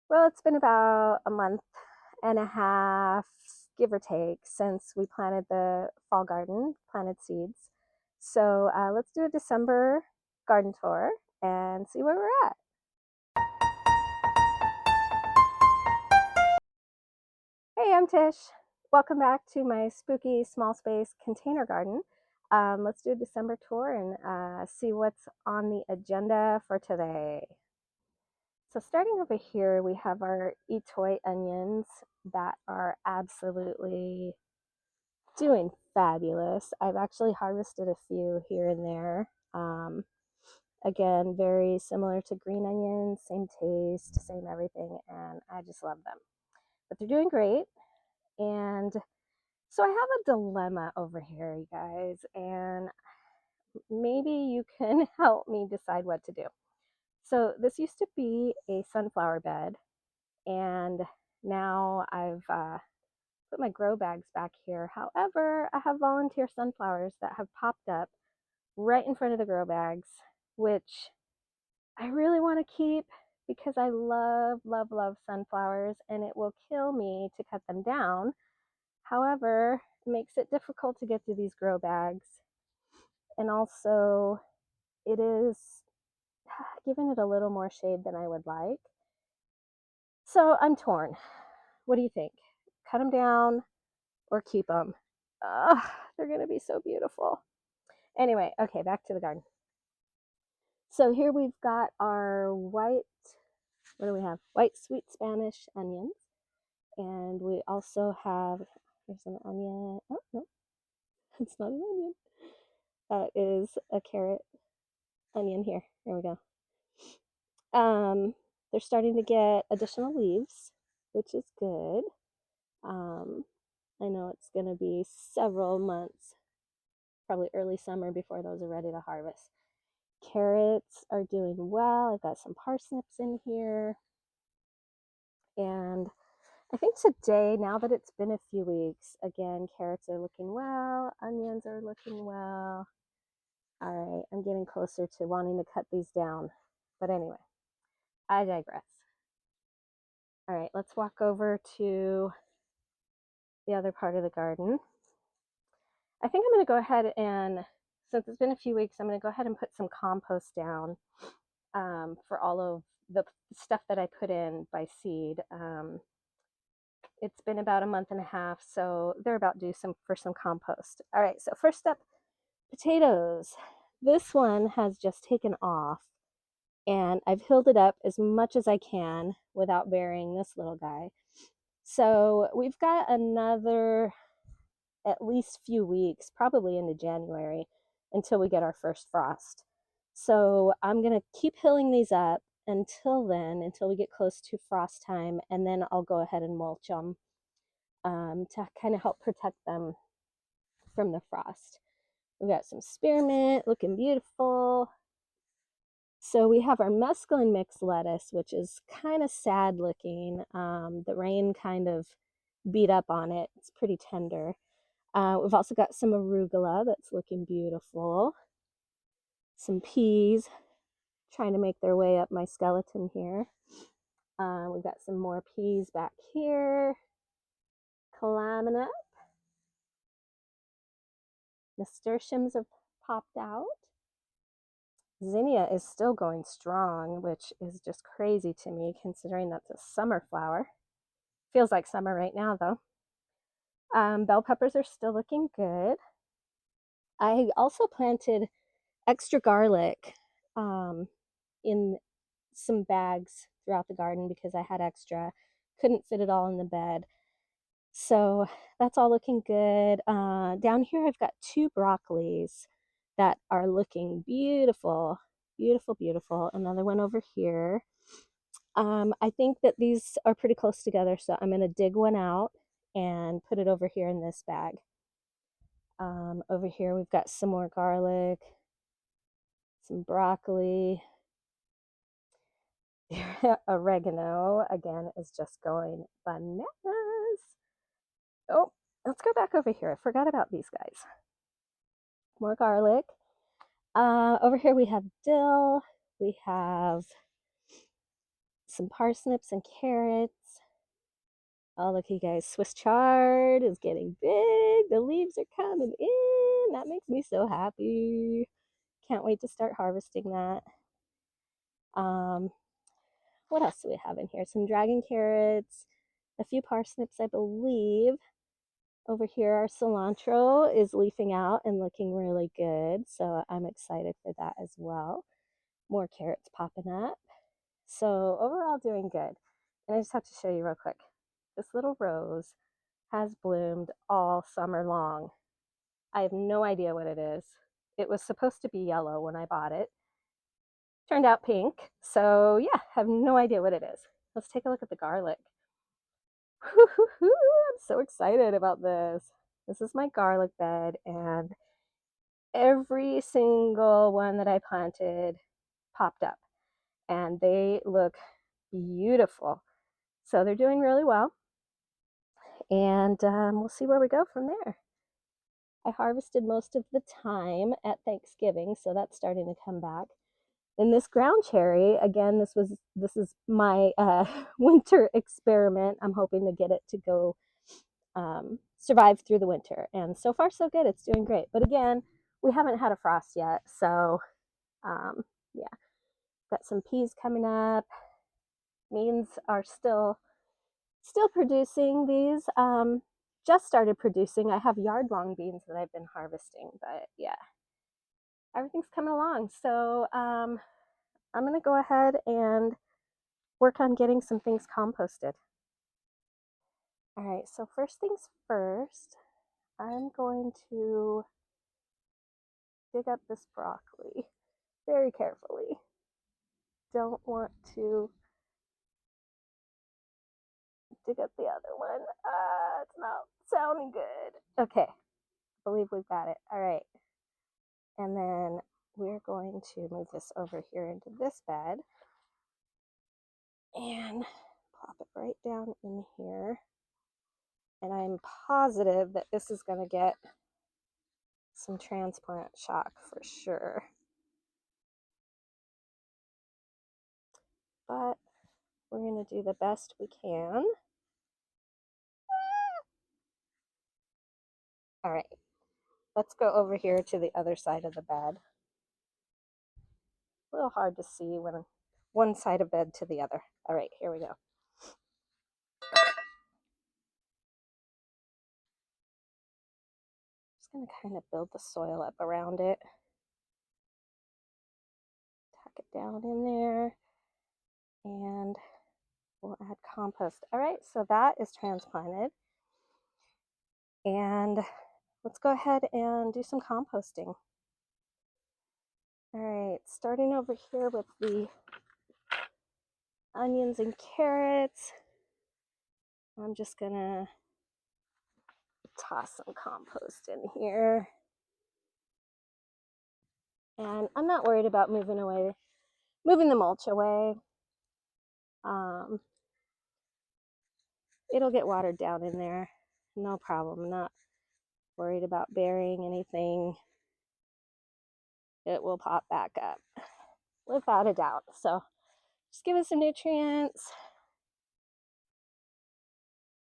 Well, it's been about a month and a half, give or take, since we planted the fall garden, planted seeds. So let's do a December garden tour and see where we're at. Hey, I'm Tish. Welcome back to my spooky small space container garden. Let's do a December tour and see what's on the agenda for today. So starting over here, we have our Itoy onions that are absolutely doing fabulous. I've actually harvested a few here and there. Again, very similar to green onions, same taste, same everything, and I just love them. But they're doing great. And so I have a dilemma over here, you guys, and maybe you can help me decide what to do. So this used to be a sunflower bed, and now I've put my grow bags back here. However, I have volunteer sunflowers that have popped up right in front of the grow bags, which I really want to keep because I love, love, love sunflowers, and it will kill me to cut them down. However, it makes it difficult to get through these grow bags. And also, it is giving it a little more shade than I would like. So I'm torn. What do you think? Cut them down or keep them? Ugh, they're going to be so beautiful. Anyway, okay, back to the garden. So here we've got our white, what do we have? White sweet Spanish onions. And we also have, here's an onion. Oh, no, it's not an onion. That is a carrot onion here. There we go. They're starting to get additional leaves, which is good. I know it's going to be several months, probably early summer, before those are ready to harvest. Carrots are doing well. I've got some parsnips in here. And I think today, now that it's been a few weeks, again, carrots are looking well, onions are looking well. All right, I'm getting closer to wanting to cut these down. But anyway, I digress. All right, let's walk over to the other part of the garden. I think I'm going to go ahead and, since it's been a few weeks, I'm going to go ahead and put some compost down for all of the stuff that I put in by seed. It's been about a month and a half, so they're about due for some compost. All right, so first up, potatoes. This one has just taken off, and I've healed it up as much as I can without burying this little guy. So we've got another at least few weeks, probably into January, until we get our first frost. So I'm going to keep hilling these up until then, until we get close to frost time, and then I'll go ahead and mulch them to kind of help protect them from the frost. We've got some spearmint looking beautiful. So we have our mesclun mixed lettuce, which is kind of sad looking. The rain kind of beat up on it. It's pretty tender. We've also got some arugula that's looking beautiful. Some peas trying to make their way up my skeleton here. We've got some more peas back here. Climbing up. Nasturtiums have popped out. Zinnia is still going strong, which is just crazy to me considering that's a summer flower. Feels like summer right now though. Bell peppers are still looking good. I also planted extra garlic in some bags throughout the garden because I had extra. Couldn't fit it all in the bed. So that's all looking good. Down here I've got two broccolis that are looking beautiful. Beautiful, beautiful. Another one over here. I think that these are pretty close together, so I'm going to dig one out and put it over here in this bag. Over here we've got some more garlic, some broccoli. Oregano, again, is just going bananas. Oh, let's go back over here. I forgot about these guys. More garlic. Over here we have dill. We have some parsnips and carrots. Oh, look, you guys, Swiss chard is getting big. The leaves are coming in. That makes me so happy. Can't wait to start harvesting that. What else do we have in here? Some dragon carrots, a few parsnips, I believe. Over here, our cilantro is leafing out and looking really good. So I'm excited for that as well. More carrots popping up. So overall doing good. And I just have to show you real quick. This little rose has bloomed all summer long. I have no idea what it is. It was supposed to be yellow when I bought it. Turned out pink. So yeah, have no idea what it is. Let's take a look at the garlic. I'm so excited about this. This is my garlic bed, and every single one that I planted popped up, and they look beautiful. So they're doing really well, and we'll see where we go from there. I harvested most of the time at Thanksgiving, so that's starting to come back. And this ground cherry, again, this is my winter experiment. I'm hoping to get it to go survive through the winter, and so far so good. It's doing great, but again, we haven't had a frost yet, so yeah. Got some peas coming up. Beans are still producing. These just started producing. I have yard long beans that I've been harvesting, but yeah, everything's coming along. So I'm gonna go ahead and work on getting some things composted. All right, so first things first, I'm going to dig up this broccoli very carefully. Don't want to dig up the other one. It's not sounding good. Okay, I believe we've got it. All right. And then we're going to move this over here into this bed and plop it right down in here. And I'm positive that this is going to get some transplant shock for sure. But we're going to do the best we can. All right, let's go over here to the other side of the bed. A little hard to see when one side of bed to the other. All right, here we go. Just going to kind of build the soil up around it. Tuck it down in there. And we'll add compost. All right, so that is transplanted. And let's go ahead and do some composting. All right, starting over here with the onions and carrots. I'm just gonna toss some compost in here. And I'm not worried about moving the mulch away. It'll get watered down in there, no problem. I'm not worried about burying anything. It will pop back up without a doubt. So just give it some nutrients,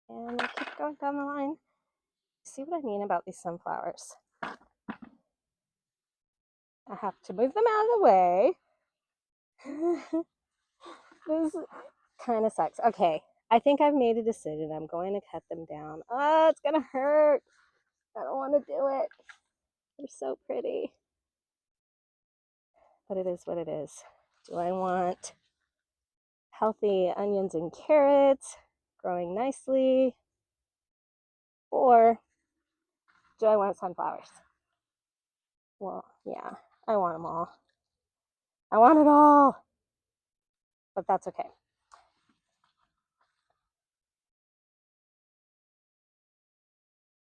and we'll keep going down the line. See what I mean about these sunflowers? I have to move them out of the way. This kind of sucks. Okay, I think I've made a decision. I'm going to cut them down. Oh, it's gonna hurt. I don't want to do it. They're so pretty. But it is what it is. Do I want healthy onions and carrots growing nicely? Or do I want sunflowers? Well, yeah, I want them all. I want it all. But that's okay.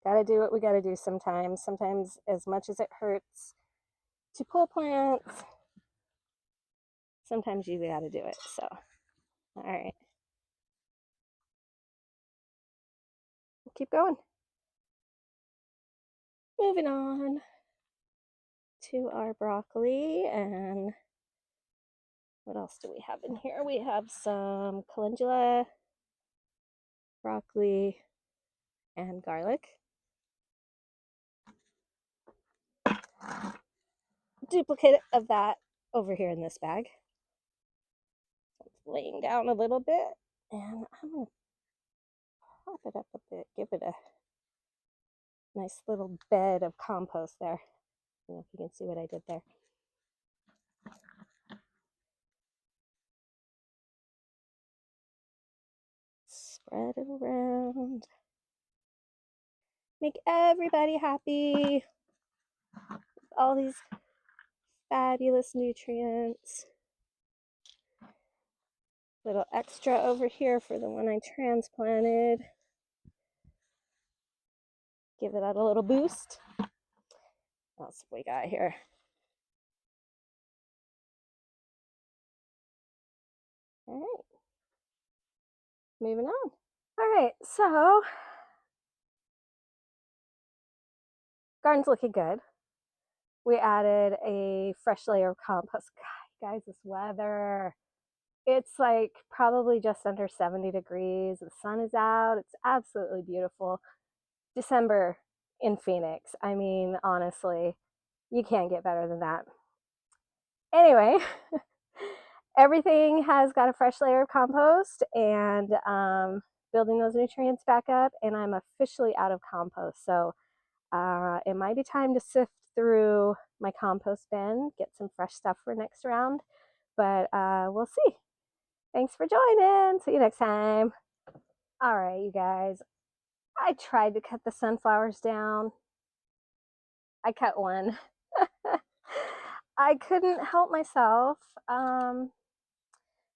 Gotta do what we gotta do sometimes. Sometimes, as much as it hurts to pull plants, sometimes you gotta do it. So, all right. We'll keep going. Moving on to our broccoli, and What else do we have in here? We have some calendula, broccoli, and garlic. Duplicate of that over here in this bag. So it's laying down a little bit, and I'm going to pop it up a bit, give it a nice little bed of compost there. I don't know if you can see what I did there. Spread it around. Make everybody happy. All these fabulous nutrients. Little extra over here for the one I transplanted. Give it a little boost. What else have we got here? All right. Moving on. All right, so garden's looking good. We added a fresh layer of compost. God, guys, this weather. It's like probably just under 70 degrees. The sun is out. It's absolutely beautiful. December in Phoenix. I mean, honestly, you can't get better than that. Anyway, everything has got a fresh layer of compost and building those nutrients back up. And I'm officially out of compost. So it might be time to sift through my compost bin, get some fresh stuff for next round. But we'll see. Thanks for joining. See you next time. All right, you guys. I tried to cut the sunflowers down. I cut one. I couldn't help myself. I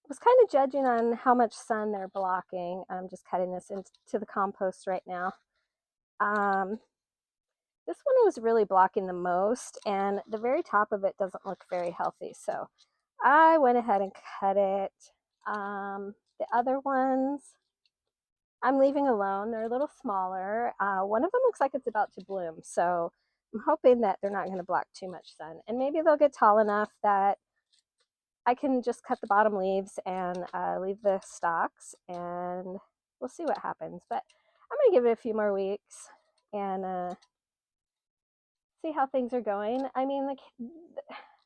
was kind of judging on how much sun they're blocking. I'm just cutting this into the compost right now. This one was really blocking the most, and the very top of it doesn't look very healthy. So I went ahead and cut it. The other ones I'm leaving alone. They're a little smaller. One of them looks like it's about to bloom. So I'm hoping that they're not going to block too much sun. And maybe they'll get tall enough that I can just cut the bottom leaves and leave the stalks, and we'll see what happens. But I'm going to give it a few more weeks and see how things are going. I mean,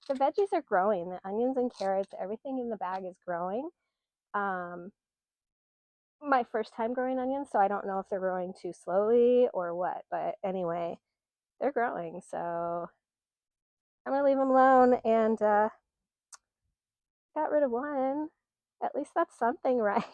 the veggies are growing. The onions and carrots, everything in the bag is growing. My first time growing onions, so I don't know if they're growing too slowly or what. But anyway, they're growing. So I'm going to leave them alone and got rid of one. At least that's something, right?